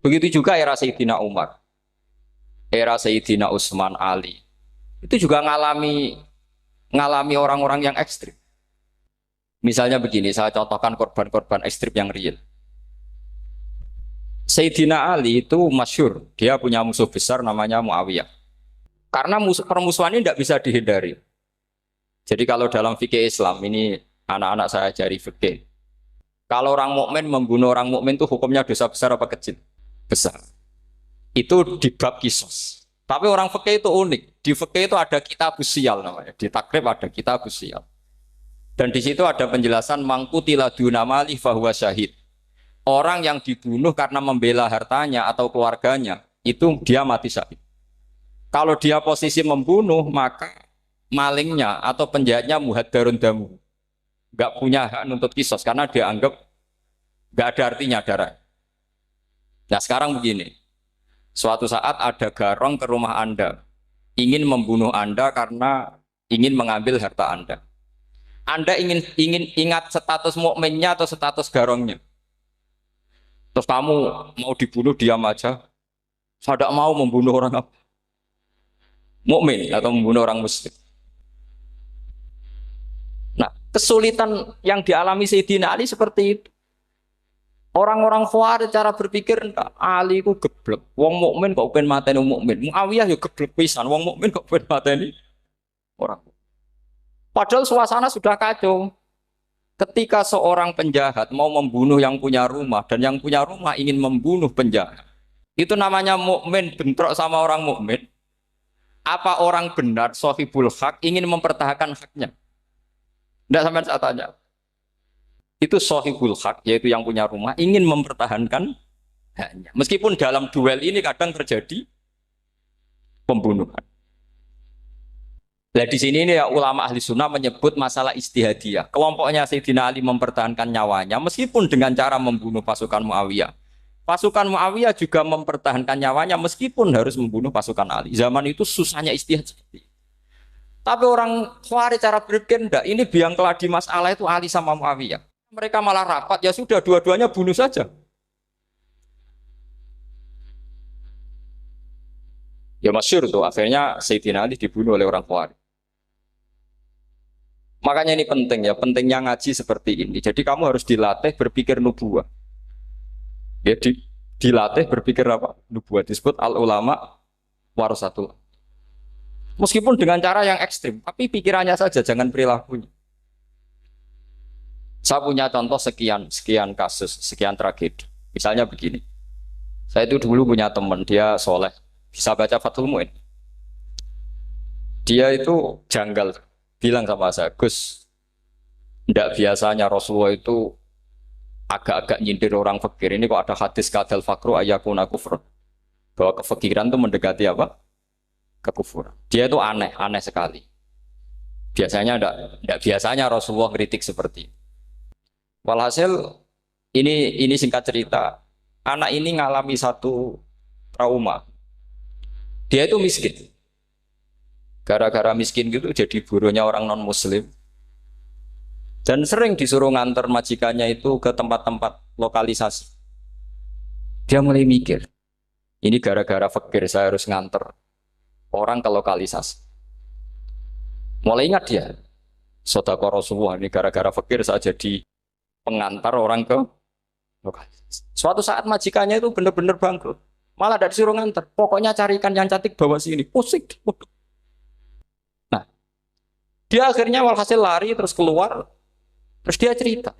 Begitu juga era Sayyidina Umar, era Sayyidina Utsman, Ali. Itu juga ngalami orang-orang yang ekstrim. Misalnya begini, saya contohkan korban-korban ekstrim yang real. Sayyidina Ali itu masyhur, dia punya musuh besar namanya Muawiyah. Karena permusuhan ini tidak bisa dihindari. Jadi kalau dalam fikih Islam ini anak-anak saya ajari fikih. Kalau orang mukmin membunuh orang mukmin itu hukumnya dosa besar apa kecil? Besar. Itu di bab kisos. Tapi orang fikih itu unik. Di fikih itu ada kitab sial namanya. Di takrib ada kitab sial. Dan di situ ada penjelasan mangkutila dunamali fahuwa syahid. Orang yang dibunuh karena membela hartanya atau keluarganya, itu dia mati syahid. Kalau dia posisi membunuh, maka malingnya atau penjahatnya muhaddarun damu. Nggak punya hak nuntut kisos karena dia anggap nggak ada artinya darah. Nah sekarang begini, suatu saat ada garong ke rumah Anda, ingin membunuh Anda karena ingin mengambil harta Anda. Anda ingin ingat status mukminnya atau status garongnya. Terus kamu mau dibunuh diam aja. Saya tidak mau membunuh orang mukmin atau membunuh orang muslim. Nah, kesulitan yang dialami Sayyidina Ali seperti itu. Orang-orang Khawarij cara berpikir Ali ku geblek. Wong mukmin kok pengen mateni wong mukmin. Muawiyah ya geblek pisan. Wong mukmin kok pengen mateni orang. Padahal suasana sudah kacau. Ketika seorang penjahat mau membunuh yang punya rumah dan yang punya rumah ingin membunuh penjahat, itu namanya mukmin bentrok sama orang mukmin. Apa orang benar sahibul hak ingin mempertahankan haknya? Tidak sampai saya tanya. Itu sahibul hak, yaitu yang punya rumah ingin mempertahankan haknya. Meskipun dalam duel ini kadang terjadi pembunuhan. Nah di sini ini ya ulama ahli sunnah menyebut masalah istihadiyah. Kelompoknya Sayyidina Ali mempertahankan nyawanya meskipun dengan cara membunuh pasukan Muawiyah. Pasukan Muawiyah juga mempertahankan nyawanya meskipun harus membunuh pasukan Ali. Zaman itu susahnya istihad seperti itu. Tapi orang Khawarij cara berpikir enggak, ini biang keladi masalah itu Ali sama Muawiyah. Mereka malah rapat, ya sudah dua-duanya bunuh saja. Ya masyhur tuh, akhirnya Sayyidina Ali dibunuh oleh orang Khawarij. Makanya ini penting ya, pentingnya ngaji seperti ini. Jadi kamu harus dilatih berpikir nubuah. Ya, dilatih berpikir apa? Nubuah disebut al-ulama warasatul. Meskipun dengan cara yang ekstrim, tapi pikirannya saja, jangan perilakunya. Saya punya contoh sekian kasus, sekian tragedi. Misalnya begini, saya itu dulu punya teman, dia soleh, bisa baca Fathul Mu'in. Dia itu janggal, bilang sama saya, Gus, tidak biasanya Rasulullah itu agak-agak nyindir orang fakir. Ini kok ada hadis kadal fakru ayakuna kufur. Bahwa kefakiran itu mendekati apa? Kekufuran. Dia itu aneh, aneh sekali. Biasanya tidak biasanya Rasulullah kritik seperti itu. Walhasil ini singkat cerita, anak ini ngalami satu trauma. Dia itu miskin. Gara-gara miskin gitu jadi burunya orang non muslim. Dan sering disuruh nganter majikannya itu ke tempat-tempat lokalisasi. Dia mulai mikir, ini gara-gara fakir saya harus nganter orang ke lokalisasi. Mulai ingat dia, Sodako Rasulullah ini gara-gara fakir saya jadi pengantar orang ke lokalisasi. Suatu saat majikannya itu benar-benar bangkrut. Malah tidak disuruh nganter. Pokoknya carikan yang cantik bawa sini. Pusing. Nah, dia akhirnya walhasil lari terus keluar. Terus dia cerita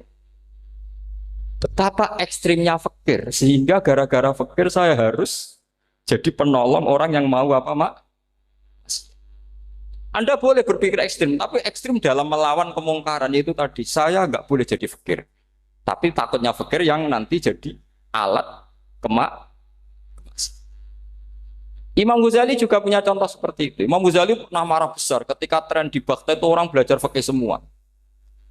betapa ekstrimnya fakir sehingga gara-gara fakir saya harus jadi penolong orang yang mau apa mak. Anda boleh berpikir ekstrim, tapi ekstrim dalam melawan kemungkaran itu tadi. Saya nggak boleh jadi fakir, tapi takutnya fakir yang nanti jadi alat kemak. Imam Ghazali juga punya contoh seperti itu. Imam Ghazali pernah marah besar ketika tren di Baghdad itu orang belajar fakih semua.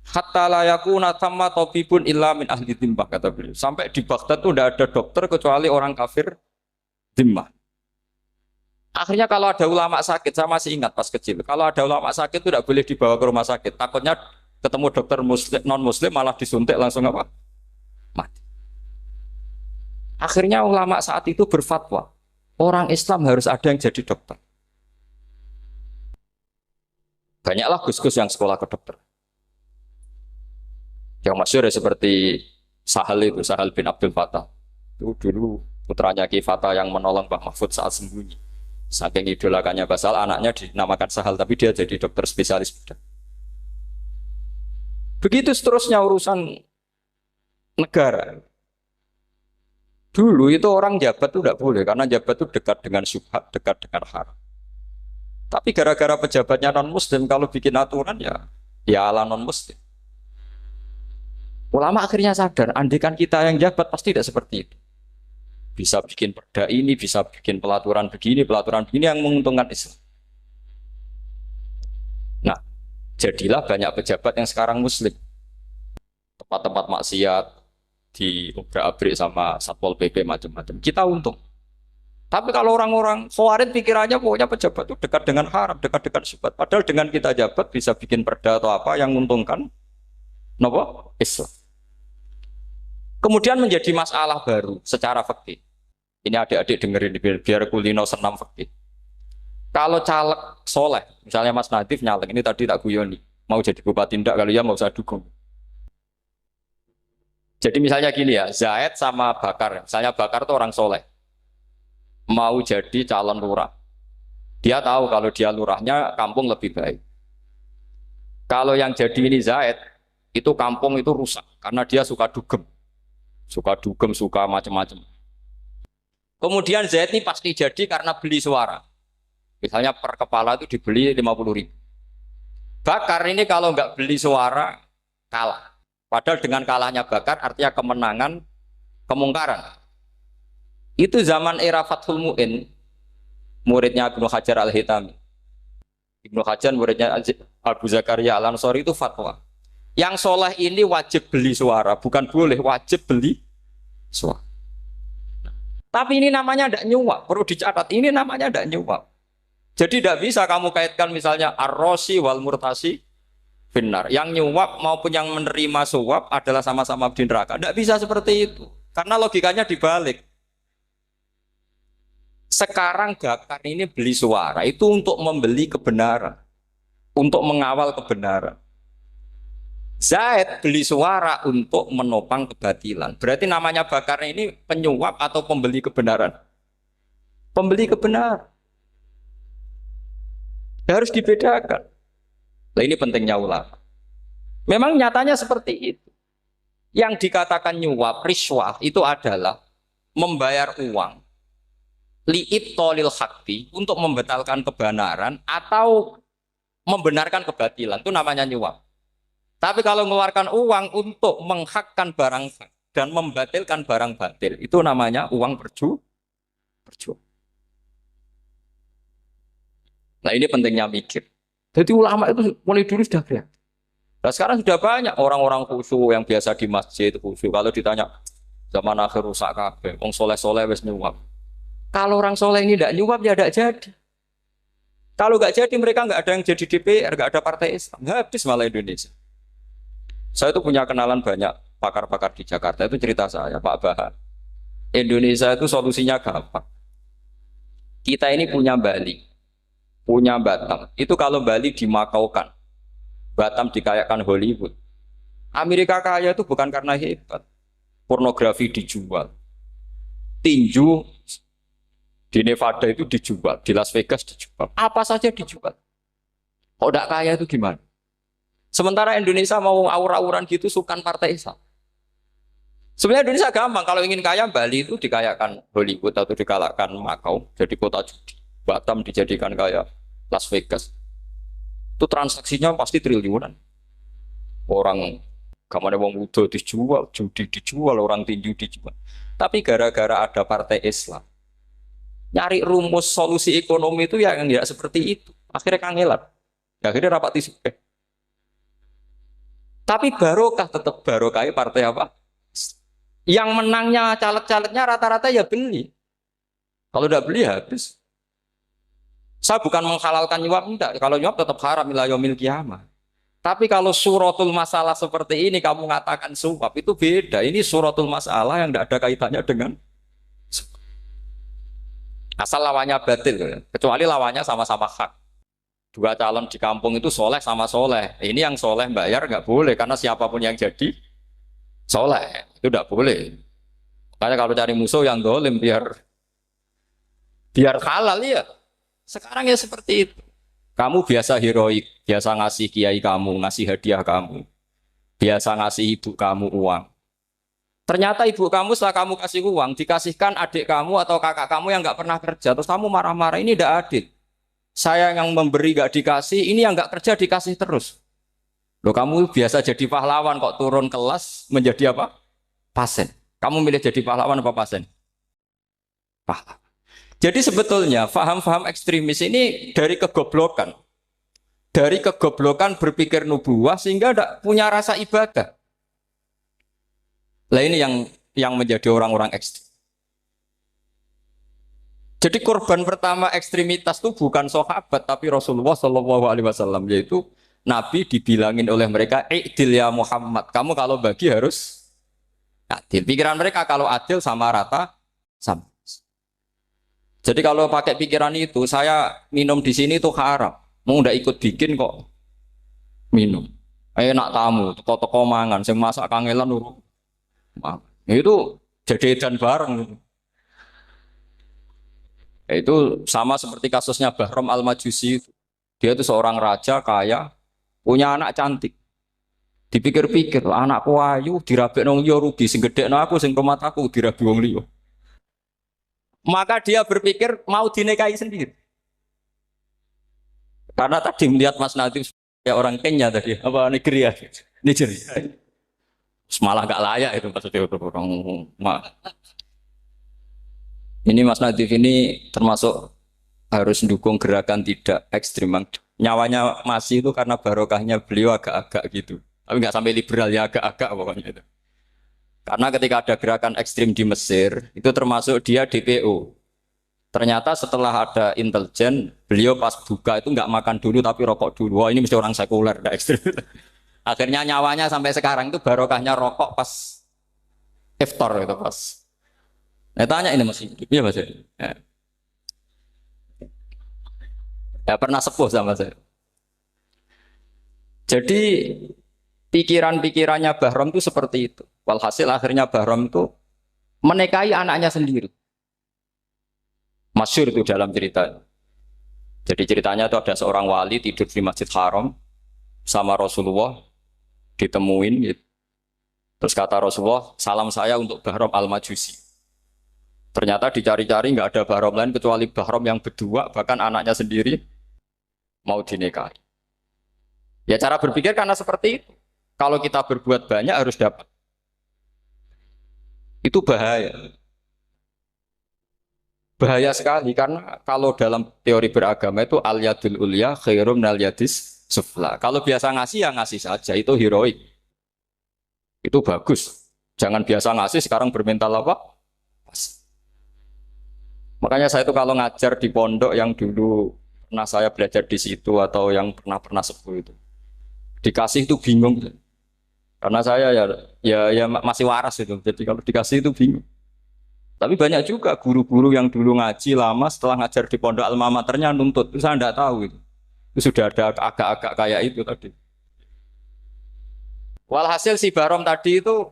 Hatta layakuna thamma tabibun illa min ahli dhimmah, kata beliau. Sampai di Baghdad itu tidak ada dokter kecuali orang kafir dhimmah. Akhirnya kalau ada ulama sakit, saya masih ingat pas kecil, kalau ada ulama sakit itu tidak boleh dibawa ke rumah sakit. Takutnya ketemu dokter muslim, non muslim malah disuntik langsung apa? Mati. Akhirnya ulama saat itu berfatwa, orang Islam harus ada yang jadi dokter. Banyaklah gus-gus yang sekolah ke dokter. Yang masyhur ya seperti Sahal bin Abdul Fattah. Itu dulu putranya Ki Fatah yang menolong Mbah Mahfud saat sembunyi. Saking idolakannya Basal, anaknya dinamakan Sahal, tapi dia jadi dokter spesialis bedah. Begitu seterusnya urusan negara. Dulu itu orang jabat itu tidak boleh, karena jabat itu dekat dengan syubhat, dekat dengan haram. Tapi gara-gara pejabatnya non-muslim, kalau bikin aturan ya ala non-muslim. Ulama akhirnya sadar, andikan kita yang jabat pasti tidak seperti itu. Bisa bikin perda ini, bisa bikin pelaturan begini yang menguntungkan Islam. Nah, jadilah banyak pejabat yang sekarang muslim. Tempat-tempat maksiat diobrak-abrik sama Satpol PP macam-macam. Kita untung. Tapi kalau orang-orang Khawarij pikirannya pokoknya pejabat itu dekat dengan haram, dekat-dekat syubhat. Padahal dengan kita jabat bisa bikin perda atau apa yang menguntungkan Islam. Kemudian menjadi masalah baru secara fikih. Ini adik-adik dengerin biar kulino senam fikih. Kalau caleg soleh, misalnya Mas Nadif nyalek, ini tadi tak guyoni, mau jadi bupati ndak, kalau ya mau saya dukung. Jadi misalnya gini ya, Zaid sama Bakar, misalnya Bakar itu orang soleh, mau jadi calon lurah. Dia tahu kalau dia lurahnya kampung lebih baik. Kalau yang jadi ini Zaid, itu kampung itu rusak, karena dia suka dugem, suka macam-macam. Kemudian Zaid ini pasti jadi karena beli suara. Misalnya per kepala itu dibeli 50.000. Bakar ini kalau nggak beli suara, kalah. Padahal dengan kalahnya Bakar artinya kemenangan, kemungkaran. Itu zaman era Fathul Mu'in, muridnya Ibnu Hajar Al-Hitami. Ibnu Hajar muridnya Abu Zakaria Al-Ansori itu fatwa. Yang soleh ini wajib beli suara, bukan boleh, wajib beli suara. Tapi ini namanya tidak nyuap, perlu dicatat. Ini namanya tidak nyuap. Jadi tidak bisa kamu kaitkan misalnya ar-rosi wal murtasi finnar. Yang nyuap maupun yang menerima suap adalah sama-sama di neraka. Tidak bisa seperti itu. Karena logikanya dibalik. Sekarang Bakar ini beli suara itu untuk membeli kebenaran, untuk mengawal kebenaran. Zaid beli suara untuk menopang kebatilan. Berarti namanya Bakar ini penyuap atau pembeli kebenaran? Pembeli kebenaran. Harus dibedakan. Nah, ini pentingnya ulama. Memang nyatanya seperti itu. Yang dikatakan nyuap, riswah itu adalah membayar uang li'ib tolil hakti untuk membatalkan kebenaran atau membenarkan kebatilan. Itu namanya nyuap. Tapi kalau mengeluarkan uang untuk menghakkan barang hak dan membatalkan barang batil, itu namanya uang perjuangan. Nah ini pentingnya mikir. Jadi ulama itu mulai dulu sudah berat. Nah sekarang sudah banyak orang-orang khusyuk yang biasa di masjid khusyuk. Kalau ditanya zaman akhir rusak kabeh, wong soleh-soleh wis nyuap. Kalau orang soleh ini tidak nyuap ya tidak jadi. Kalau nggak jadi mereka nggak ada yang jadi DPR, nggak ada partai Islam, habis malah Indonesia. Saya itu punya kenalan banyak pakar-pakar di Jakarta, itu cerita saya, Pak Bahar. Indonesia itu solusinya gampang. Kita ini punya Bali, punya Batam. Itu kalau Bali dimakaukan, Batam dikayakan Hollywood. Amerika kaya itu bukan karena hebat. Pornografi dijual. Tinju di Nevada itu dijual, di Las Vegas dijual. Apa saja dijual. Kok tidak kaya itu gimana? Sementara Indonesia mau aur-auran gitu sukan partai Islam. Sebenarnya Indonesia gampang, kalau ingin kaya Bali itu dikayakan Hollywood atau dikalahkan Makau jadi kota judi. Batam dijadikan kaya Las Vegas. Itu transaksinya pasti triliunan. Orang kamane wong udo dijual, judi dijual, orang tinju dijual. Tapi gara-gara ada partai Islam, nyari rumus solusi ekonomi itu yang tidak seperti itu. Akhirnya kangelan. Akhirnya rapat isu. Tapi barokah tetap barokah partai apa? Yang menangnya caleg-calegnya rata-rata ya beli. Kalau tidak beli habis. Saya bukan menghalalkan nyuap, enggak. Kalau nyuap tetap haram ila yaumil qiyamah. Tapi kalau suratul masalah seperti ini kamu mengatakan suap itu beda. Ini suratul masalah yang tidak ada kaitannya dengan Asal lawannya batil, ya. Kecuali lawannya sama-sama hak. Dua calon di kampung itu soleh sama soleh. Ini yang soleh bayar nggak boleh karena siapapun yang jadi soleh itu nggak boleh. Makanya kalau cari musuh yang dolim biar halal ya. Sekarang ya seperti itu. Kamu biasa heroik, biasa ngasih kiai kamu, ngasih hadiah kamu, biasa ngasih ibu kamu uang. Ternyata ibu kamu setelah kamu kasih uang, dikasihkan adik kamu atau kakak kamu yang nggak pernah kerja, terus kamu marah-marah, ini tidak adil. Saya yang memberi nggak dikasih, ini yang nggak kerja dikasih terus. Loh kamu biasa jadi pahlawan kok turun kelas menjadi apa? Pasien. Kamu milih jadi pahlawan apa pasien? Pahlawan. Jadi sebetulnya faham-faham ekstremis ini dari kegoblokan. Dari kegoblokan berpikir nubuah sehingga tidak punya rasa ibadah. Lah ini yang menjadi orang-orang ekstrim. Jadi korban pertama ekstremitas itu bukan sahabat tapi Rasulullah Shallallahu Alaihi Wasallam, yaitu Nabi dibilangin oleh mereka, "I'dil ya Muhammad, kamu kalau bagi harus adil." Pikiran mereka kalau adil sama rata sama. Jadi kalau pakai pikiran itu, saya minum di sini itu haram. Mau udah ikut bikin kok minum. Enak tamu, toko-toko mangan, sing masak kangelan urung. Itu jadi dan bareng. Itu sama seperti kasusnya Bahram Al-Majusi. Dia itu seorang raja kaya, punya anak cantik. Dipikir-pikir, anakku ayu dirabi nang liya rugi, sing gedhekno aku sing aku dirabi wong liya. Maka dia berpikir mau dinikahi sendiri. Karena tadi melihat Mas Nadif ya orang Kenya tadi, apa Nigeria. Nigeria. Malah gak layak itu maksudnya untuk orang. Ini Mas Nadif ini termasuk harus mendukung gerakan tidak ekstrim. Nyawanya masih itu karena barokahnya beliau agak-agak gitu. Tapi nggak sampai liberal ya agak-agak pokoknya itu. Karena ketika ada gerakan ekstrim di Mesir, itu termasuk dia DPO. Ternyata setelah ada intelijen, beliau pas buka itu nggak makan dulu tapi rokok dulu. Wah ini mesti orang sekuler, tidak ekstrim. Akhirnya nyawanya sampai sekarang itu barokahnya rokok pas iftar itu pas. Saya tanya ini masih hidup, ya mas ya. Ya pernah sepuh sama saya. Jadi pikiran-pikirannya Bahram itu seperti itu. Walhasil akhirnya Bahram itu menikahi anaknya sendiri. Masyhur itu dalam cerita. Jadi ceritanya itu ada seorang wali tidur di Masjid Haram sama Rasulullah, ditemuin gitu. Terus kata Rasulullah, salam saya untuk Bahram Al-Majusi. Ternyata dicari-cari nggak ada Bahram lain kecuali Bahram yang berdua, bahkan anaknya sendiri mau dinikahi. Ya cara berpikir karena seperti itu. Kalau kita berbuat banyak harus dapat. Itu bahaya. Bahaya sekali karena kalau dalam teori beragama itu al yadul ulya khairum nal yadis sufla. Kalau biasa ngasih ya ngasih saja, itu heroik. Itu bagus. Jangan biasa ngasih sekarang bermental apa? Makanya saya itu kalau ngajar di pondok yang dulu pernah saya belajar di situ atau yang pernah sepuh itu, dikasih itu bingung. Karena saya ya masih waras itu. Jadi kalau dikasih itu bingung. Tapi banyak juga guru-guru yang dulu ngaji lama setelah ngajar di pondok alma maternya nuntut. Itu saya tidak tahu itu. Itu sudah ada agak-agak kayak itu tadi. Walhasil si Barom tadi itu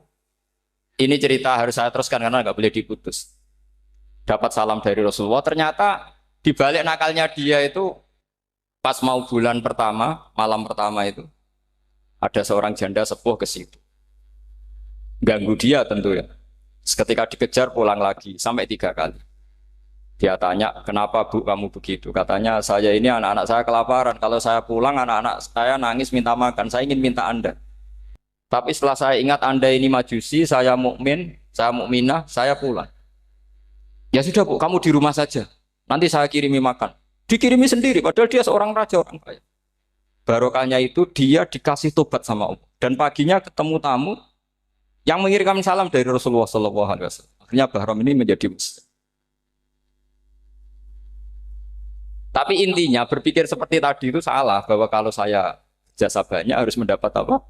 ini cerita harus saya teruskan karena nggak boleh diputus. Dapat salam dari Rasulullah. Ternyata di balik nakalnya dia itu pas mau bulan pertama, malam pertama itu ada seorang janda sepuh ke situ. Ganggu dia tentu ya. Ketika dikejar pulang lagi sampai 3 kali. Dia tanya, kenapa bu kamu begitu? Katanya saya ini anak-anak saya kelaparan. Kalau saya pulang anak-anak saya nangis minta makan. Saya ingin minta Anda. Tapi setelah saya ingat Anda ini majusi, saya mukmin, saya mukminah, saya pulang. Ya sudah bu, kamu di rumah saja. Nanti saya kirimi makan. Dikirimi sendiri, padahal dia seorang raja orang kaya. Barokahnya itu dia dikasih tobat sama Allah. Dan paginya ketemu tamu yang mengirimkan salam dari Rasulullah SAW. Akhirnya Bahram ini menjadi muslim. Tapi intinya berpikir seperti tadi itu salah, bahwa kalau saya jasa banyak harus mendapat apa?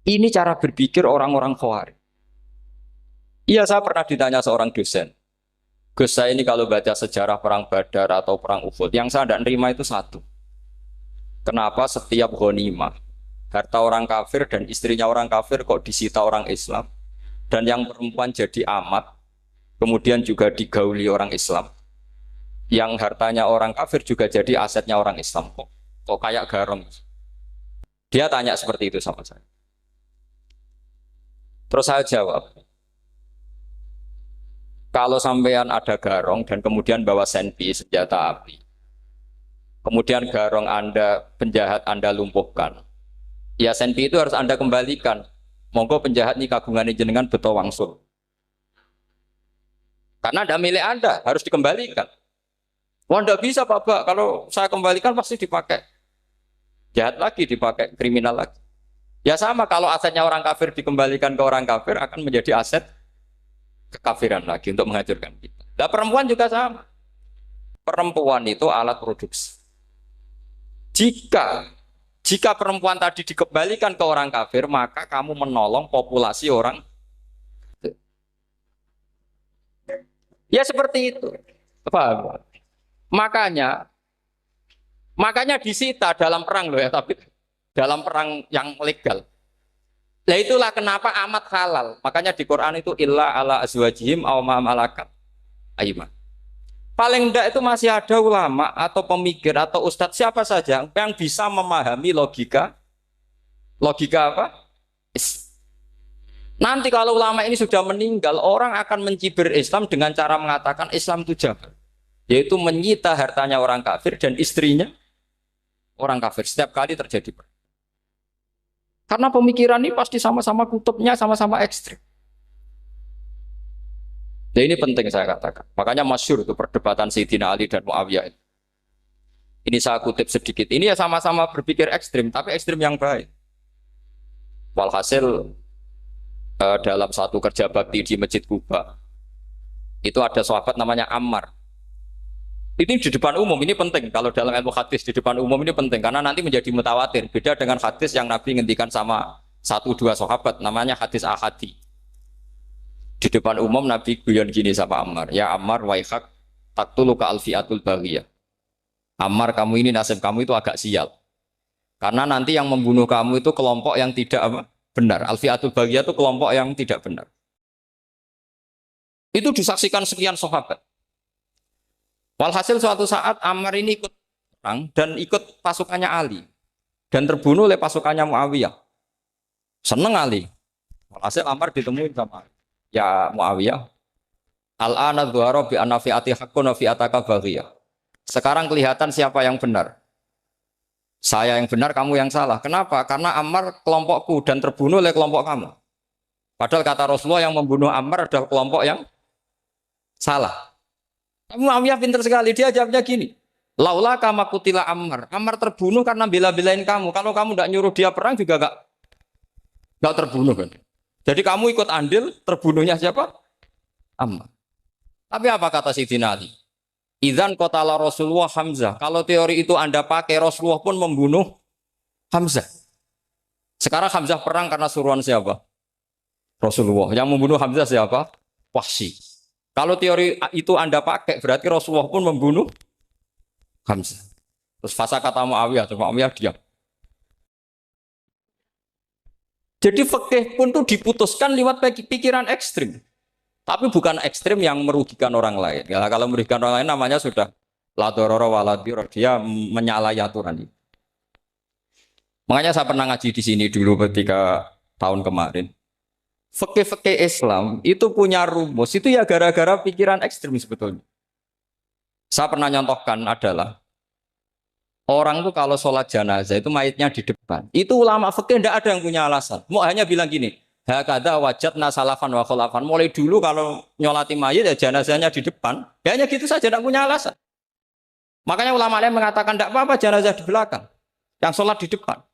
Ini cara berpikir orang-orang Khawarij. Iya, saya pernah ditanya seorang dosen. Gus, saya ini kalau baca sejarah perang Badar atau perang Uhud, yang saya tidak nerima itu satu. Kenapa setiap ghanimah, harta orang kafir dan istrinya orang kafir kok disita orang Islam, dan yang perempuan jadi amat, kemudian juga digauli orang Islam, yang hartanya orang kafir juga jadi asetnya orang Islam, kok kayak garong. Dia tanya seperti itu sama saya. Terus saya jawab, kalau sampean ada garong dan kemudian bawa senpi senjata api, kemudian garong Anda, penjahat Anda lumpuhkan, ya senpi itu harus Anda kembalikan. Monggo penjahat ini kagungan jenengan beto wangsul. Karena ada milik Anda, harus dikembalikan. Wah, tidak bisa Pak, kalau saya kembalikan pasti dipakai jahat lagi, dipakai kriminal lagi. Ya sama, kalau asetnya orang kafir dikembalikan ke orang kafir akan menjadi aset kekafiran lagi untuk menghancurkan kita. Nah, perempuan juga sama. Perempuan itu alat produksi. Jika perempuan tadi dikembalikan ke orang kafir, maka kamu menolong populasi orang. Ya seperti itu. Paham? Makanya disita dalam perang loh ya, tapi dalam perang yang legal. Nah itulah kenapa amat halal. Makanya di Quran itu illa ala azwajihim aw ma malakat ayman. Paling enggak itu masih ada ulama atau pemikir atau ustadz siapa saja yang bisa memahami logika apa? Nanti kalau ulama ini sudah meninggal, orang akan mencibir Islam dengan cara mengatakan Islam itu jahat, yaitu menyita hartanya orang kafir dan istrinya orang kafir setiap kali terjadi perang. Karena pemikiran ini pasti sama-sama kutubnya, sama-sama ekstrim. Nah ini penting saya katakan. Makanya masyhur itu perdebatan Sayyidina Ali dan Muawiyah. Ini saya kutip sedikit. Ini ya sama-sama berpikir ekstrim, tapi ekstrim yang baik. Walhasil dalam satu kerja bakti di Masjid Kuba, itu ada sahabat namanya Ammar. Ini di depan umum, ini penting. Kalau dalam ilmu hadis di depan umum ini penting karena nanti menjadi mutawatir. Beda dengan hadis yang Nabi ngendikan sama 1-2 sahabat, namanya hadis ahadi. Di depan umum Nabi guyon gini sama Ammar, ya Ammar waihak taktuluka alfiatul baghiyah. Ammar, kamu ini nasib kamu itu agak sial. Karena nanti yang membunuh kamu itu kelompok yang tidak benar. Alfiatul baghiyah itu kelompok yang tidak benar. Itu disaksikan sekian sahabat. Walhasil suatu saat Ammar ini ikut perang dan ikut pasukannya Ali dan terbunuh oleh pasukannya Muawiyah. Seneng Ali. Walhasil Ammar ditemuin sama Ali. Ya Muawiyah, al-ana dhuhara bi anna fi'ati haqqun wa fi'ataka baghiyah. Sekarang kelihatan siapa yang benar. Saya yang benar, kamu yang salah. Kenapa? Karena Ammar kelompokku dan terbunuh oleh kelompok kamu. Padahal kata Rasulullah yang membunuh Ammar adalah kelompok yang salah. Muawiyah pintar sekali, dia jawabnya gini, laula kama kutila Ammar. Ammar terbunuh karena bela-belain kamu. Kalau kamu tidak nyuruh dia perang juga nggak terbunuh kan. Jadi kamu ikut andil, terbunuhnya siapa? Ammar. Tapi apa kata Sayyidina Ali? Idzan qatala Rasulullah Hamzah. Kalau teori itu Anda pakai, Rasulullah pun membunuh Hamzah. Sekarang Hamzah perang karena suruhan siapa? Rasulullah. Yang membunuh Hamzah siapa? Wahsy. Kalau teori itu Anda pakai, berarti Rasulullah pun membunuh Hamzah. Terus fasa kata Muawiyah, terus Muawiyah diam. Jadi fikih pun tuh diputuskan lewat pikiran ekstrim. Tapi bukan ekstrim yang merugikan orang lain. Ya, kalau merugikan orang lain namanya sudah la dororo wa la diror. Dia menyalahi aturan itu. Makanya saya pernah ngaji di sini dulu ketika tahun kemarin. Fikih-fikih Islam itu punya rumus, itu ya gara-gara pikiran ekstrim sebetulnya. Saya pernah nyontohkan adalah orang tuh kalau sholat jenazah itu mayitnya di depan. Itu ulama fikih tidak ada yang punya alasan. Mau hanya bilang gini, hakadha wajadna salafan wa khulafan. Mulai dulu kalau nyolati mayit ya jenazahnya di depan. Ya hanya gitu saja, tidak punya alasan. Makanya ulama lain mengatakan tidak apa-apa jenazah di belakang, yang sholat di depan.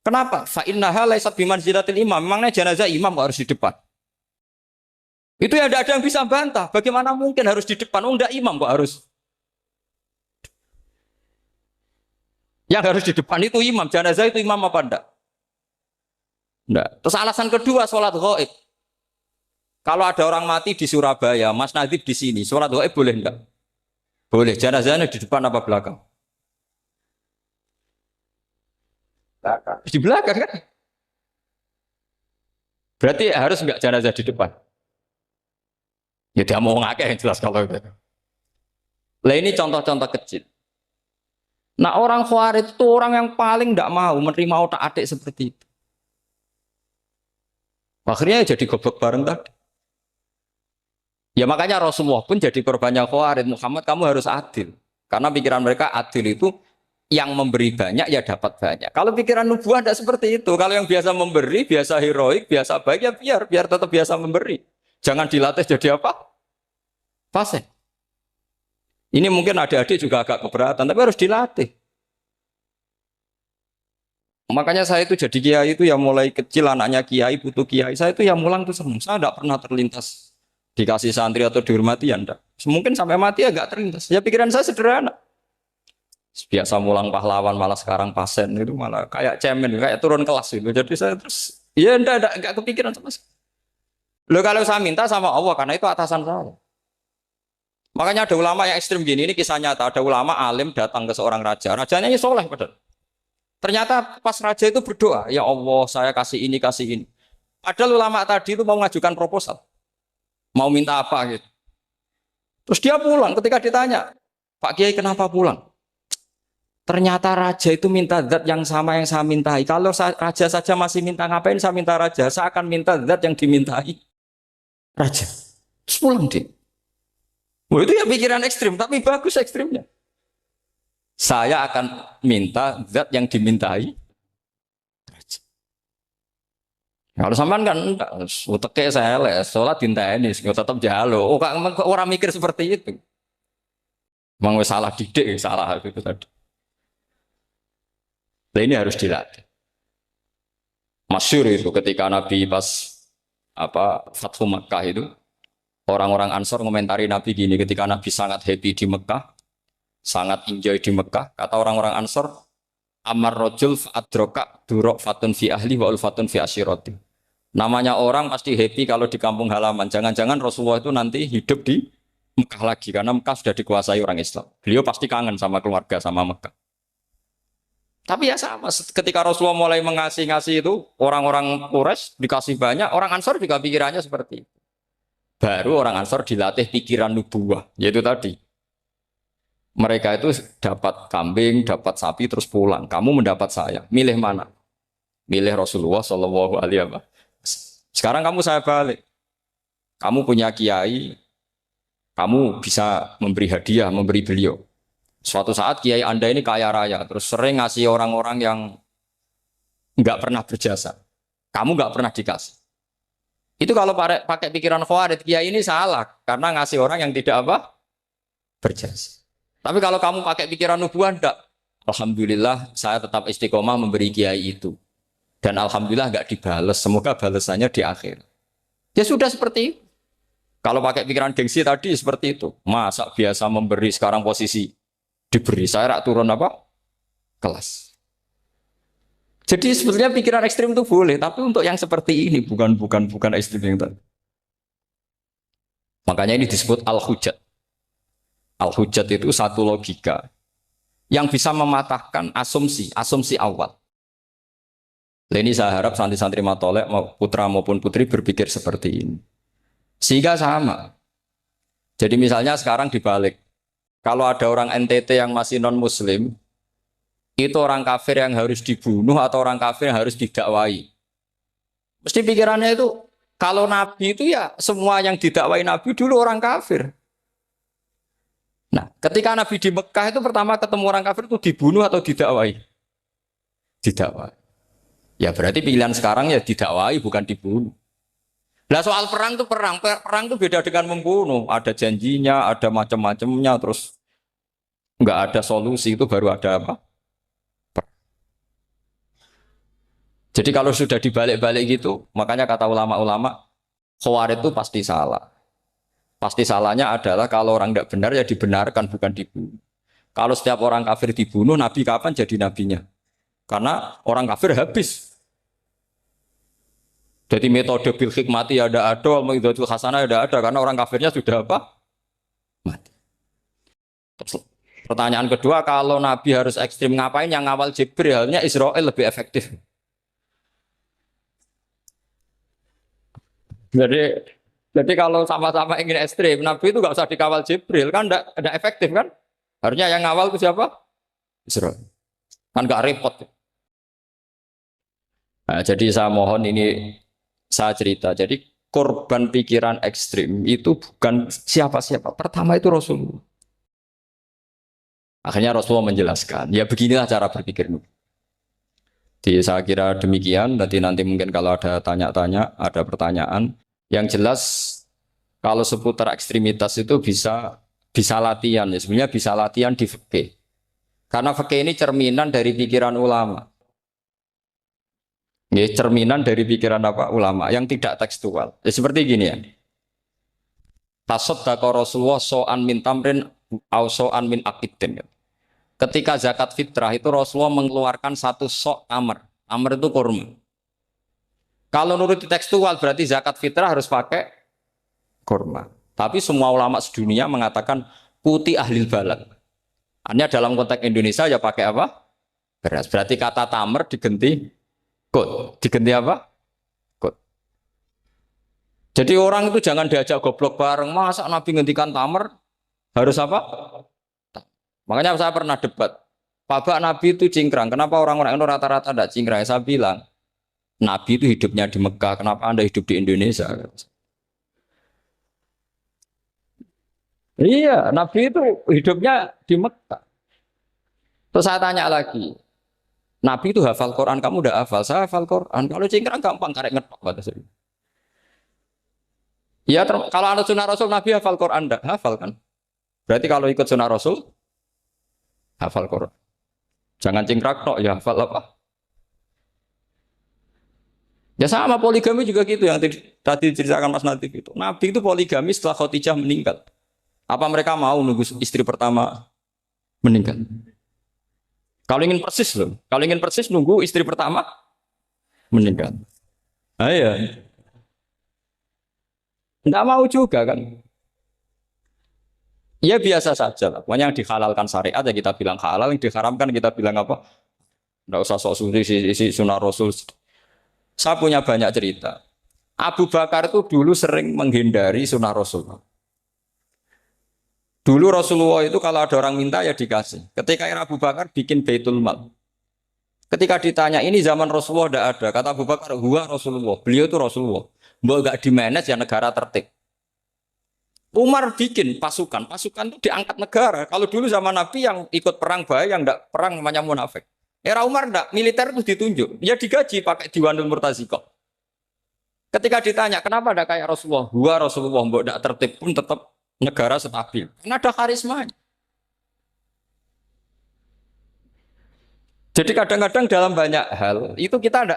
Kenapa? Fa innaha laysat bimanzilatil imam. Memangnya jenazah imam harus di depan. Itu ya tidak ada yang bisa bantah. Bagaimana mungkin harus di depan? Oh, enggak imam kok harus. Yang harus di depan itu imam. Jenazah itu imam apa enggak? Enggak. Terus alasan kedua sholat ghaib. Kalau ada orang mati di Surabaya, Mas Nadib di sini, sholat gaib boleh enggak? Boleh. Jenazahnya di depan apa belakang? Belakang. Di belakang kan? Berarti harus enggak jenazah di depan? Ya dia mau ngakeh yang jelas kalau itu. Lah ini contoh-contoh kecil. Nah orang Khawarij itu orang yang paling tidak mau menerima otak adik seperti itu. Akhirnya jadi goblok bareng tadi. Ya makanya Rasulullah pun jadi korbannya Khawarij. Muhammad kamu harus adil. Karena pikiran mereka adil itu yang memberi banyak ya dapat banyak. Kalau pikiran nubuah tidak seperti itu. Kalau yang biasa memberi, biasa heroik, biasa baik ya biar tetap biasa memberi. Jangan dilatih jadi apa? Fasih. Ini mungkin adik-adik juga agak keberatan, tapi harus dilatih. Makanya saya itu jadi kiai itu ya mulai kecil anaknya kiai butuh kiai. Saya itu ya mulang tuh senang. Saya tidak pernah terlintas dikasih santri atau dihormati ya enggak. Mungkin sampai mati ya enggak terlintas. Ya pikiran saya sederhana. Biasa mulang pahlawan malah sekarang pasien itu malah kayak cemen, kayak turun kelas itu. Jadi saya terus ya enggak kepikiran sama sekali. Loh kalau saya minta sama Allah karena itu atasan saya. Makanya ada ulama yang ekstrim gini, ini kisah nyata. Ada ulama alim datang ke seorang raja. Rajanya ini soleh padahal. Ternyata pas raja itu berdoa, ya Allah saya kasih ini, kasih ini. Padahal ulama tadi itu mau mengajukan proposal. Mau minta apa gitu. Terus dia pulang ketika ditanya, Pak Kiai kenapa pulang? Ternyata raja itu minta zat yang sama yang saya mintai. Kalau raja saja masih minta, ngapain saya minta raja? Saya akan minta zat yang dimintai raja. Terus pulang dia. Wah itu ya pikiran ekstrim, tapi bagus ekstrimnya. Saya akan minta zat yang dimintai. Kalau sampean kan enggak, uteke saya les, sholat dinteni, tetap jalo. Oh, orang mikir seperti itu. Memang salah didik, salah itu tadi. Nah, ini harus dilatih. Masyhur itu ketika Nabi pas Fathu Makkah itu, orang-orang Ansor ngomentari Nabi gini, ketika Nabi sangat happy di Mekah, sangat enjoy di Mekah, kata orang-orang Ansor, Amar rojul adroka durok fatun fi ahli wa ulfatun fi asyiroti. Namanya orang pasti happy kalau di kampung halaman. Jangan-jangan Rasulullah itu nanti hidup di Mekah lagi, karena Mekah sudah dikuasai orang Islam. Beliau pasti kangen sama keluarga, sama Mekah. Tapi ya sama, ketika Rasulullah mulai ngasih itu, orang-orang Quraisy dikasih banyak, orang Ansor juga pikirannya seperti itu. Baru orang Ansor dilatih pikiran nubuwah, yaitu tadi. Mereka itu dapat kambing, dapat sapi, terus pulang. Kamu mendapat saya, milih mana? Milih Rasulullah Shallallahu Alaihi Wasallam. Sekarang kamu saya balik. Kamu punya kiai, kamu bisa memberi hadiah, memberi beliau. Suatu saat kiai Anda ini kaya raya, terus sering ngasih orang-orang yang nggak pernah berjasa. Kamu nggak pernah dikasih. Itu kalau pakai pikiran Khawarij, kiai ini salah karena ngasih orang yang tidak berjasa. Tapi kalau kamu pakai pikiran nubuah, enggak. Alhamdulillah saya tetap istiqomah memberi kiai itu. Dan alhamdulillah enggak dibales. Semoga balasannya di akhir. Ya sudah seperti itu. Kalau pakai pikiran gengsi tadi seperti itu. Masa biasa memberi sekarang posisi diberi. Saya turun kelas. Jadi sebetulnya pikiran ekstrim itu boleh. Tapi untuk yang seperti ini bukan ekstrim yang tadi. Makanya ini disebut al-hujjat. Al-hujjat itu satu logika yang bisa mematahkan asumsi awal. Nah, ini saya harap santri-santri matolek, putra maupun putri berpikir seperti ini. Sehingga sama. Jadi misalnya sekarang dibalik. Kalau ada orang NTT yang masih non-muslim, itu orang kafir yang harus dibunuh atau orang kafir yang harus didakwai. Mesti pikirannya itu, kalau Nabi itu ya semua yang didakwai Nabi dulu orang kafir. Nah, ketika Nabi di Mekah itu pertama ketemu orang kafir itu dibunuh atau didakwai? Didakwai. Ya berarti pilihan sekarang ya didakwai bukan dibunuh. Nah soal perang itu perang itu beda dengan membunuh. Ada janjinya, ada macam-macamnya, terus nggak ada solusi itu baru ada apa? Jadi kalau sudah dibalik-balik gitu, makanya kata ulama-ulama, Khawarij itu pasti salah. Pasti salahnya adalah kalau orang tidak benar ya dibenarkan bukan dibunuh. Kalau setiap orang kafir dibunuh, Nabi kapan jadi nabinya? Karena orang kafir habis. Jadi metode bil hikmati ada, mau'izatul hasanah ada karena orang kafirnya sudah apa? Mati. Terus, pertanyaan kedua, kalau Nabi harus ekstrim ngapain yang ngawal Jibril? Halnya Israel lebih efektif. Jadi jadi kalau sama-sama ingin ekstrim, Nabi itu nggak usah dikawal Jibril kan, enggak efektif kan? Harusnya yang ngawal itu siapa? Israel. Kan nggak repot. Nah, jadi saya mohon ini saya cerita. Jadi korban pikiran ekstrim itu bukan siapa-siapa. Pertama itu Rasulullah. Akhirnya Rasulullah menjelaskan, ya beginilah cara berpikir. Jadi saya kira demikian. Nanti mungkin kalau ada tanya-tanya, ada pertanyaan. Yang jelas kalau seputar ekstremitas itu bisa latihan. Ya sebenarnya bisa latihan di fikih. Karena fikih ini cerminan dari pikiran ulama. Ya, cerminan dari pikiran apa ulama yang tidak tekstual. Ya, seperti gini ya. Tasaddaqa Rasulullah so'an min tamrin au so'an min akidin. Ketika zakat fitrah itu Rasulullah mengeluarkan satu sok tamar. Tamar itu kurma. Kalau menurut tekstual berarti zakat fitrah harus pakai kurma. Tapi semua ulama sedunia mengatakan putih ahlil balad. Hanya dalam konteks Indonesia ya pakai apa? Beras. Berarti kata tamar diganti kut. Diganti apa? Kut. Jadi orang itu jangan diajak goblok bareng. Masa Nabi ngendikan tamar harus apa? Makanya saya pernah debat. Pak Nabi itu cingkrang. Kenapa orang-orang itu rata-rata tidak cingkrang? Saya bilang, Nabi itu hidupnya di Mekah. Kenapa Anda hidup di Indonesia? Iya, Nabi itu hidupnya di Mekah. Terus saya tanya lagi, Nabi itu hafal Quran, kamu udah hafal? Saya hafal Quran. Kalau cingkrang gampang, karek ngetok. Ya, kalau ada sunnah Rasul, Nabi hafal Quran, enggak? Hafal kan? Berarti kalau ikut sunnah Rasul, hafal Quran. Jangan cingkrak tok, ya hafal apa? Ya sama poligami juga gitu yang tadi diceritakan Mas Natif itu. Nabi itu poligami setelah Khadijah meninggal. Apa mereka mau nunggu istri pertama meninggal? Kalau ingin persis loh. Kalau ingin persis nunggu istri pertama meninggal. Ah iya. Enggak mau juga kan. Ya biasa saja lah. Pokoknya yang dihalalkan syariat ya kita bilang halal, yang diharamkan kita bilang apa? Enggak usah sok suci isi sunnah Rasul. Saya punya banyak cerita. Abu Bakar itu dulu sering menghindari sunnah Rasul. Dulu Rasulullah itu kalau ada orang minta ya dikasih. Ketika era Abu Bakar bikin Baitul Mal. Ketika ditanya ini zaman Rasulullah tidak ada. Kata Abu Bakar, huwa Rasulullah. Beliau itu Rasulullah. Mbak gak di-manage ya negara tertib. Umar bikin pasukan. Pasukan itu diangkat negara. Kalau dulu zaman Nabi yang ikut perang bahaya, yang tidak perang namanya munafik. Era Umar tidak, militer itu ditunjuk. Ya digaji pakai Diwanul Murtazikoh. Ketika ditanya, kenapa ada kayak Rasulullah? Huwa Rasulullah, mbak tidak tertib pun tetap negara stabil. Karena ada karismanya. Jadi kadang-kadang dalam banyak hal itu kita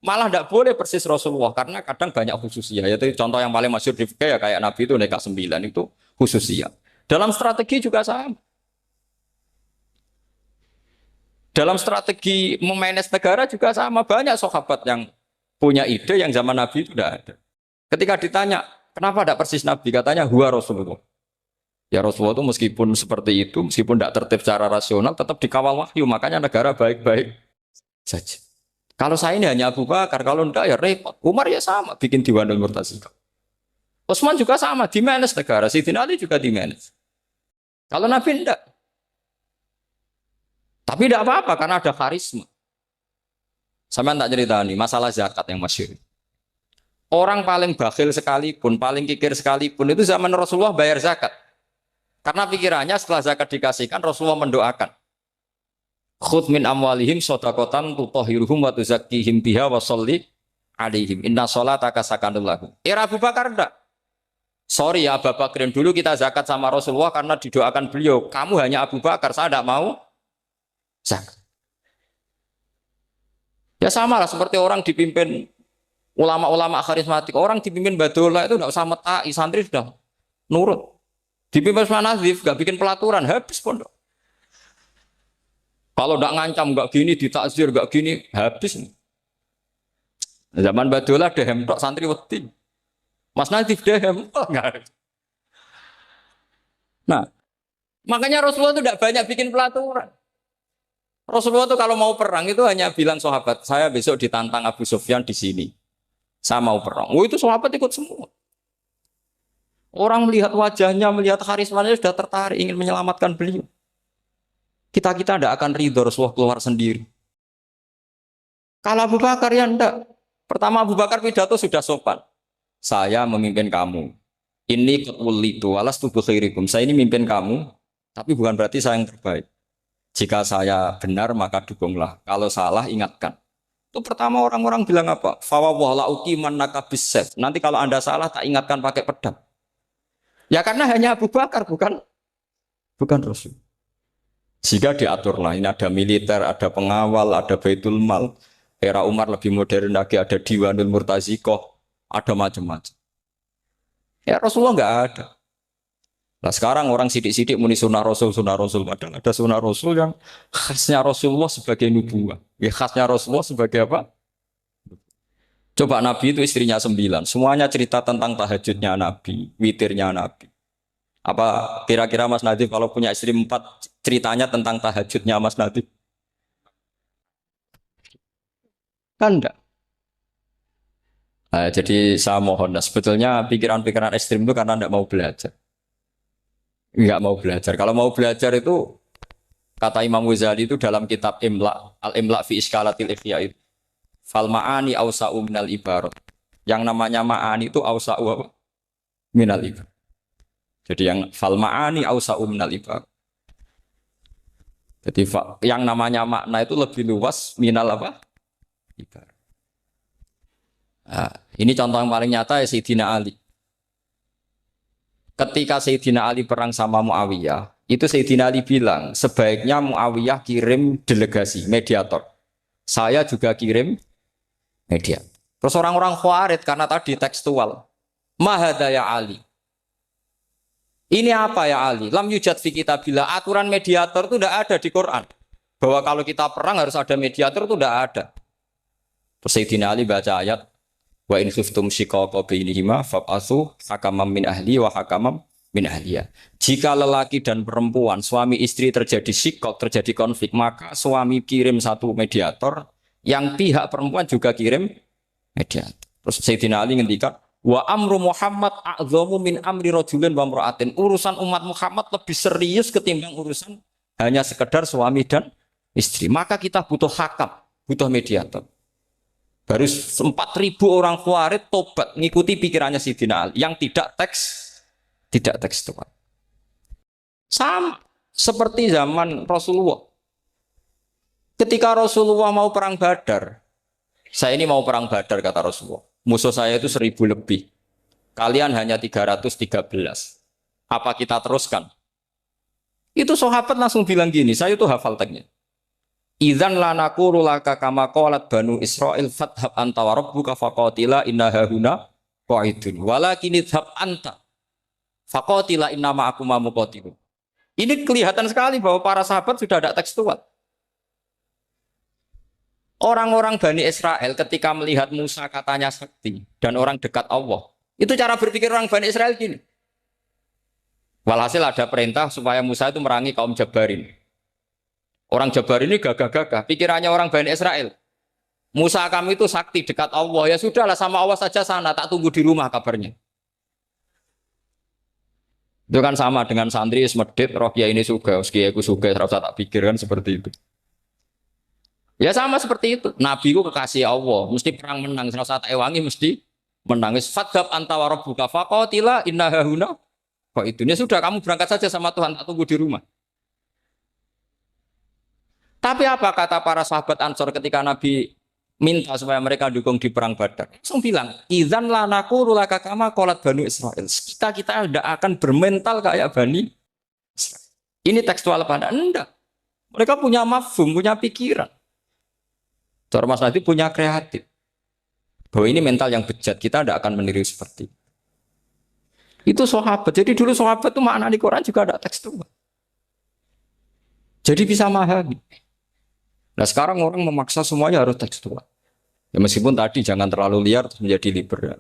malah tidak boleh persis Rasulullah karena kadang banyak khususnya. Yaitu contoh yang paling masyhur di fikih ya kayak Nabi itu nikah 9 itu khususnya. Dalam strategi juga sama. Dalam strategi memanage negara juga sama. Banyak sahabat yang punya ide yang zaman Nabi itu tidak ada. Ketika ditanya, kenapa tidak persis Nabi? Katanya, huwa Rasulullah. Ya Rasulullah itu meskipun seperti itu, meskipun tidak tertib secara rasional, tetap dikawal wahyu. Makanya negara baik-baik saja. Kalau saya ini hanya Abu Bakar, kalau tidak ya repot. Umar ya sama, bikin Diwanul Murtazikoh. Utsman juga sama, di-manage negara. Sayyidina Ali juga di-manage. Kalau Nabi tidak. Tapi tidak apa-apa, karena ada karisma. Sama tak cerita nih, masalah zakat yang masyhur. Orang paling bakhil sekalipun, paling kikir sekalipun, itu zaman Rasulullah bayar zakat. Karena pikirannya setelah zakat dikasihkan, Rasulullah mendoakan. Khudh min amwalihim shadaqatan tutahhiruhum wa tuzakkihim biha wa sholli alaihim. Inna sholataka sakanun lahum. Era Abu Bakar enggak. Sorry ya Abu Bakrin, dulu kita zakat sama Rasulullah karena didoakan beliau. Kamu hanya Abu Bakar, saya tidak mau zakat. Ya sama lah seperti orang dipimpin ulama-ulama karismatik. Orang dipimpin Badullah itu tidak usah metai, santri sudah nurut. Dipimpin Usman Nazif, gak bikin pelaturan, habis pondok. Kalau tidak ngancam, gak gini, ditakzir, gak gini, habis. Zaman Badola dehem tok santri wedi. Mas Nadif dehem. Oh, enggak. Nah, makanya Rasulullah itu tidak banyak bikin pelaturan. Rasulullah itu kalau mau perang itu hanya bilang sahabat, saya besok ditantang Abu Sufyan di sini. Saya mau perang. Oh itu sahabat ikut semua. Orang melihat wajahnya, melihat karismanya sudah tertarik ingin menyelamatkan beliau. Kita tidak akan ridho Rasulullah keluar sendiri. Kalau Abu Bakar ya enggak. Pertama Abu Bakar pidato sudah sopan. Saya memimpin kamu. Ini ketulitu walas tubuh khairikum. Saya ini memimpin kamu, tapi bukan berarti saya yang terbaik. Jika saya benar maka dukunglah. Kalau salah ingatkan. Itu pertama orang-orang bilang apa? Fawwala uqiman nakabisef. Nanti kalau Anda salah tak ingatkan pakai pedang. Ya karena hanya Abu Bakar bukan Rasul. Jika diaturlah ini ada militer, ada pengawal, ada Baitul Mal. Era Umar lebih modern lagi ada Diwanul Murtazikoh, ada macam-macam. Ya Rasulullah nggak ada. Nah sekarang orang sidik-sidik muni sunnah Rasul. Padahal ada sunnah Rasul yang khasnya Rasulullah sebagai nubuwah. Ya khasnya Rasulullah sebagai apa? Coba Nabi itu istrinya 9. Semuanya cerita tentang tahajudnya Nabi, witirnya Nabi. Apa kira-kira Mas Nadif kalau punya istri 4 ceritanya tentang tahajudnya Mas Nadif? Kan enggak. Nah, jadi saya mohon, nah, sebetulnya pikiran-pikiran ekstrim itu karena enggak mau belajar. Enggak mau belajar. Kalau mau belajar itu kata Imam Ghazali itu dalam kitab Imla, Al-Imla fi Iskalatil Ikhya itu. Fal ma'ani awsa'u minal ibarat. Yang namanya ma'ani itu awsa'u apa? Minal ibarat. Jadi yang fal ma'ani awsa'u minal ibarat. Jadi yang namanya makna itu lebih luas minal apa? Ibarat. Nah, ini contoh yang paling nyata ya Sayyidina Ali. Ketika Sayyidina Ali perang sama Muawiyah, itu Sayyidina Ali bilang, sebaiknya Muawiyah kirim delegasi, mediator. Saya juga kirim mediator. Terus orang-orang Khawarij karena tadi tekstual. Mahada ya Ali. Ini apa ya Ali? Lam yujad fi kitabillah. Aturan mediator itu tidak ada di Quran. Bahwa kalau kita perang harus ada mediator itu tidak ada. Terus Sayyidina Ali baca ayat wa in khiftum shiqaqa bainihima fab'atsu hakaman min ahli wa hakaman min ahliya. Jika lelaki dan perempuan, suami istri terjadi shiqaq, terjadi konflik, maka suami kirim satu mediator, yang pihak perempuan juga kirim mediator. Terus Sayyidina Ali ngendikan wa amru Muhammad a'dhamu min amri rajulin wa imra'atin. Urusan umat Muhammad lebih serius ketimbang urusan hanya sekedar suami dan istri. Maka kita butuh hakam, butuh mediator. Baru 4.000 orang Khawarij tobat ngikuti pikirannya Sayyidina Ali yang tidak tekstual. Sama seperti zaman Rasulullah. Ketika Rasulullah mau perang Badar, saya ini mau perang Badar kata Rasulullah. Musuh saya itu 1.000 lebih. Kalian hanya 313. Apa kita teruskan? Itu sahabat langsung bilang gini, saya itu hafal teksnya. Idzan lanaqulu laka kama qalat banu Israil fathab anta wa rabbuka faqatila inna hahuna qa'idun walakin idhab anta faqatila inna ma'akum muqatilun. Ini kelihatan sekali bahwa para sahabat sudah ada tekstual. Orang-orang Bani Israel ketika melihat Musa katanya sakti dan orang dekat Allah, itu cara berpikir orang Bani Israel gini. Walhasil ada perintah supaya Musa itu merangi kaum Jabarin. Orang Jabar ini gagah-gagah, pikirannya orang Bani Israel. Musa kamu itu sakti dekat Allah, ya sudahlah sama Allah saja sana, tak tunggu di rumah kabarnya. Itu kan sama dengan santri semedit, roh kiai ini suga, kiai aku suga, serasa tak pikir kan seperti itu. Ya sama seperti itu. Nabi ku kekasih Allah, mesti perang menang, serasa tak ewangi mesti menang. Fadhab anta wa rabbuka faqatila inna hahuna. Kok itu? Ya sudah kamu berangkat saja sama Tuhan, tak tunggu di rumah. Tapi apa kata para sahabat Ansor ketika Nabi minta supaya mereka dukung di perang Badar? Langsung bilang, idzan lanaqulu laka kama qalat banu Israil. Kita tidak akan bermental kayak Bani Israil. Ini tekstual apa enggak? Mereka punya mafhum, punya pikiran. Cara Mas Nadi punya kreatif. Bahwa ini mental yang bejat, kita tidak akan meniru seperti itu sahabat. Jadi dulu sahabat itu makna di Quran juga ada tekstual. Jadi bisa memahami. Nah sekarang orang memaksa semuanya harus tekstual. Ya, meskipun tadi jangan terlalu liar terus menjadi liberal.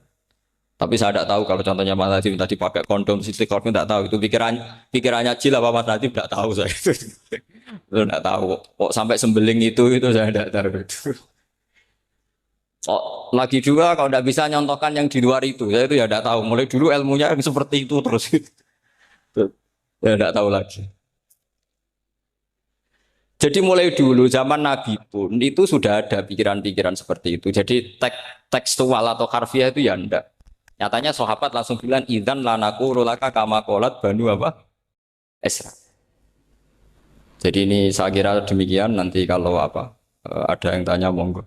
Tapi saya tidak tahu kalau contohnya Mas Nadiem tadi pakai kondom, istiqomah tidak tahu itu pikirannya Jil apa Mas Nadiem tidak tahu saya itu. Itu tidak tahu. Kok sampai sembeling itu saya tidak tahu itu. Oh, lagi juga kalau tidak bisa nyontohkan yang di luar itu, saya itu ya tidak tahu. Mulai dulu ilmunya yang seperti itu terus. Saya tidak tahu lagi. Jadi mulai dulu zaman Nabi pun itu sudah ada pikiran-pikiran seperti itu. Jadi tekstual atau harfiah itu ya enggak. Nyatanya sahabat langsung bilang idzan lanaku rulaka kama qolat banu apa? Esra. Jadi ini saya kira demikian nanti kalau apa ada yang tanya monggo.